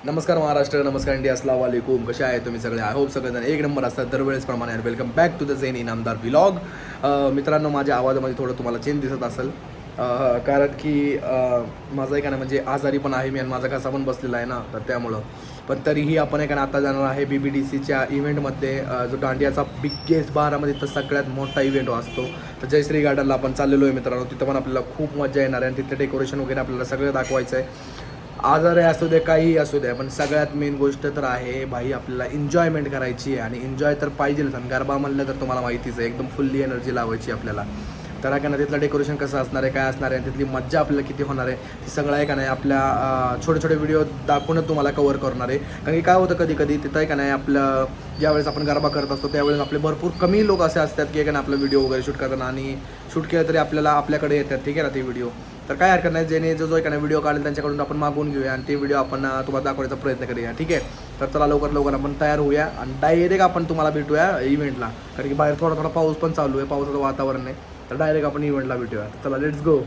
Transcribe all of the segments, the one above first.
नमस्कार महाराष्ट्र, नमस्कार इंडिया, अस्सलाम वालेकुम. कसे आहे तुम्ही सगळे? आय होप सगळेजण एक नंबर असतात दरवेळेसप्रमाणे. Welcome back to the Zen Inamdar vlog. मित्रांनो, माझ्या आवाजामध्ये थोडं तुम्हाला चेंज दिसत असेल, कारण की माझं एक आहे ना, म्हणजे आजारी पण आहे मी आणि माझा घसा पण बसलेला आहे ना, तर त्यामुळं. पण तरीही आपण एक आता जाणार आहे BBDCच्या इव्हेंटमध्ये, जो दांडियाचा बिगेस्ट बारामध्ये तर सगळ्यात मोठा इव्हेंट असतो. तर जयश्री गार्डनला आपण चाललेलो आहे मित्रांनो. तिथं पण आपल्याला खूप मजा येणार आहे आणि तिथलं डेकोरेशन वगैरे आपल्याला सगळं दाखवायचं आहे. आजारी असू दे, काहीही असू दे, पण सगळ्यात मेन गोष्ट तर आहे भाई, आपल्याला एन्जॉयमेंट करायची आहे. आणि एन्जॉय तर पाहिजेच. आणि गरबा म्हणलं तर तुम्हाला माहितीच आहे, एकदम फुल्ली एनर्जी लावायची आपल्याला. तर का ना, तिथलं डेकोरेशन कसं असणार आहे, काय असणार आहे, तिथली मज्जा आपल्याला किती होणार आहे, ती सगळं आहे का नाही आपल्या छोटे छोटे व्हिडिओ दाखवूनच तुम्हाला कवर करणार आहे. कारण की काय होतं, कधी कधी तिथं आहे का नाही, आपलं ज्यावेळेस आपण गरबा करत असतो त्यावेळेस आपले भरपूर कमी लोक असे असतात की का आपलं व्हिडिओ वगैरे शूट करताना, आणि शूट केलं तरी आपल्याकडे येतात, ठीक आहे ना, ते व्हिडिओ. तर काय हरकत नाही, ज्याने जो एका व्हिडिओ काढेल त्यांच्याकडून आपण मागून घेऊया आणि ते व्हिडिओ आपण तुम्हाला दाखवण्याचा प्रयत्न करूया, ठीक आहे. तर चला लवकर आपण तयार होऊया आणि डायरेक्ट आपण तुम्हाला भेटूया इव्हेंटला. कारण की बाहेर थोडा पाऊस पण चालू आहे, पावसाचं वातावरण आहे. तर डायरेक्ट आपण इव्हेंटला भेटूया. चला, लेट्स गो.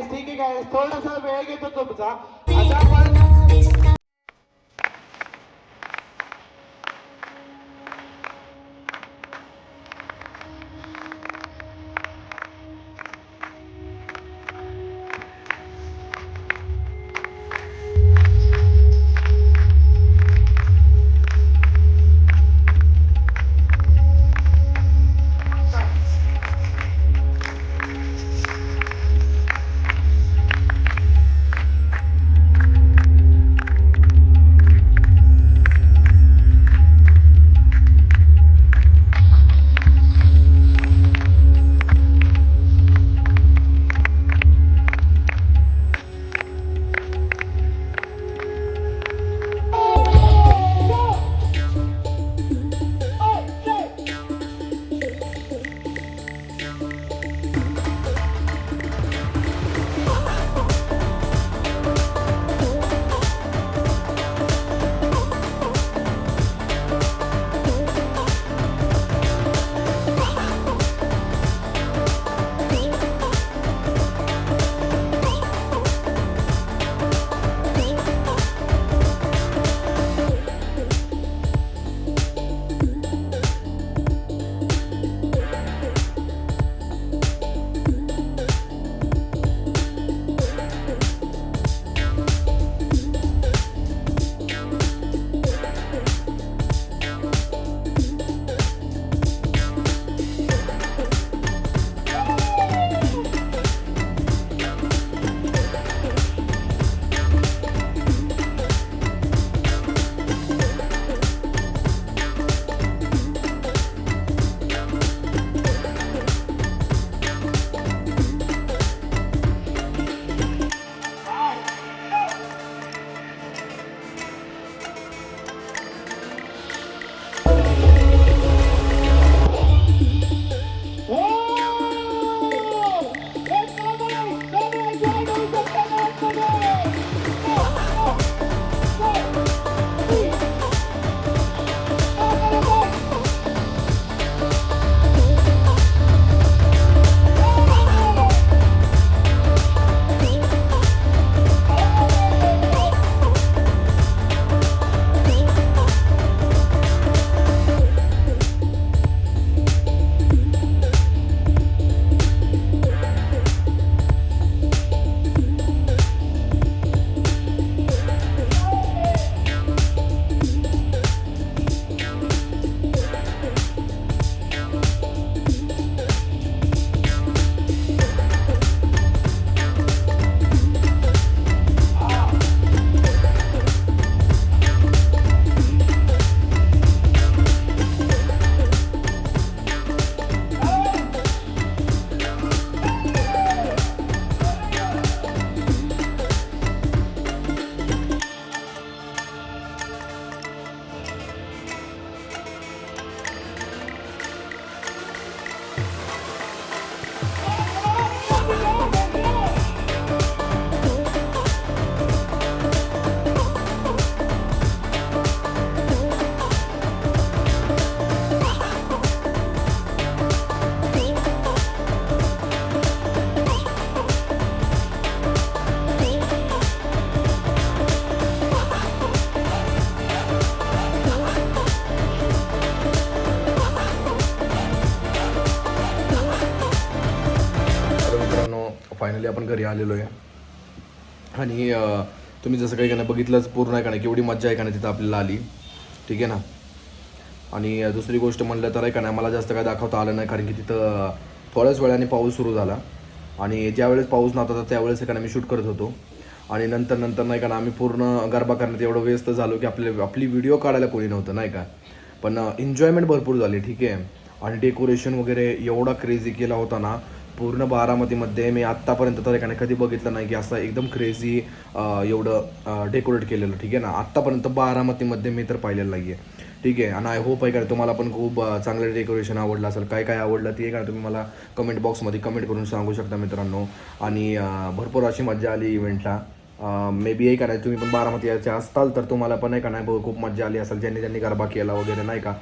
ठीक आहे गायस, थोडासा वेळ घेतो तुमचा. आता आपण तर मित्रांनो फायनली आपण घरी आलेलो आहे आणि तुम्ही जसं काही का नाही बघितलंच पूर्ण आहे का नाही केवढी मज्जा आहे का नाही तिथं आपल्याला आली ठीक आहे ना. आणि दुसरी गोष्ट म्हणलं तर आहे का नाही मला जास्त काय दाखवता आलं नाही कारण की तिथं थोड्याच वेळाने पाऊस सुरू झाला आणि ज्यावेळेस पाऊस नव्हता तर त्यावेळेस आहे का नाही मी शूट करत होतो आणि नंतर नाही का ना आम्ही पूर्ण गरबा करण्यात एवढं व्यस्त झालो की आपली व्हिडिओ काढायला कोणी नव्हतं नाही का. पण एन्जॉयमेंट भरपूर झाली ठीक आहे. आणि डेकोरेशन वगैरे एवढा क्रेझी केला होता ना पूर्ण बारामतीमध्ये मी आत्तापर्यंत तर का नाही कधी बघितलं नाही की असं एकदम क्रेझी एवढं डेकोरेट केलेलं ठीक आहे ना. आत्तापर्यंत बारामतीमध्ये मी तर पाहिलेलं नाही आहे ठीक आहे. आणि आय होप आहे का तुम्हाला पण खूप चांगलं डेकोरेशन आवडलं असेल. काय काय आवडलं ते का तुम्ही मला कमेंट बॉक्समध्ये कमेंट करून सांगू शकता मित्रांनो. आणि भरपूर अशी मजा आली इव्हेंटला. मे बी आहे का नाही तुम्ही पण बारामती यायचे असताल तर तुम्हाला पण आहे का नाही खूप मजा आली असेल ज्यांनी गरबा केला वगैरे नाही का.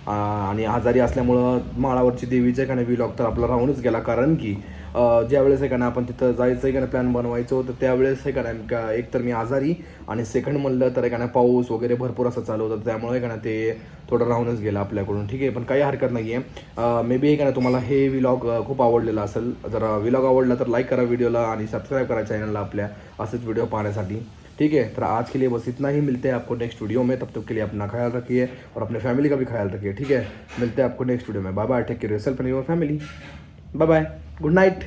आणि आजारी असल्यामुळं माळावरची देवीचं का नाही व्लॉग तर आपला राहूनच गेला कारण की ज्यावेळेस आहे का नाही आपण तिथं जायचं आहे का नाही प्लॅन बनवायचं होतं त्यावेळेस आहे का नाही एक तर मी आजारी आणि सेकंड म्हणलं तर आहे का नाही पाऊस वगैरे भरपूर असं चालू होतं त्यामुळे आहे का नाही ते थोडं राहूनच गेलं आपल्याकडून ठीक आहे. पण काही हरकत नाही आहे. मे बी आहे का नाही तुम्हाला हे व्लॉग खूप आवडलेला असेल. जर व्लॉग आवडला तर लाईक करा व्हिडिओला आणि सबस्क्राईब करा चॅनलला आपल्या असेच व्हिडिओ पाहण्यासाठी ठीक है. तो आज के लिए बस इतना ही. मिलते हैं आपको नेक्स्ट वीडियो में. तब तक के लिए अपना ख्याल रखिए और अपने फैमिली का भी ख्याल रखिए ठीक है. मिलते हैं आपको नेक्स्ट वीडियो में. Bye bye. Take care yourself and your family. Bye bye. Good Knight.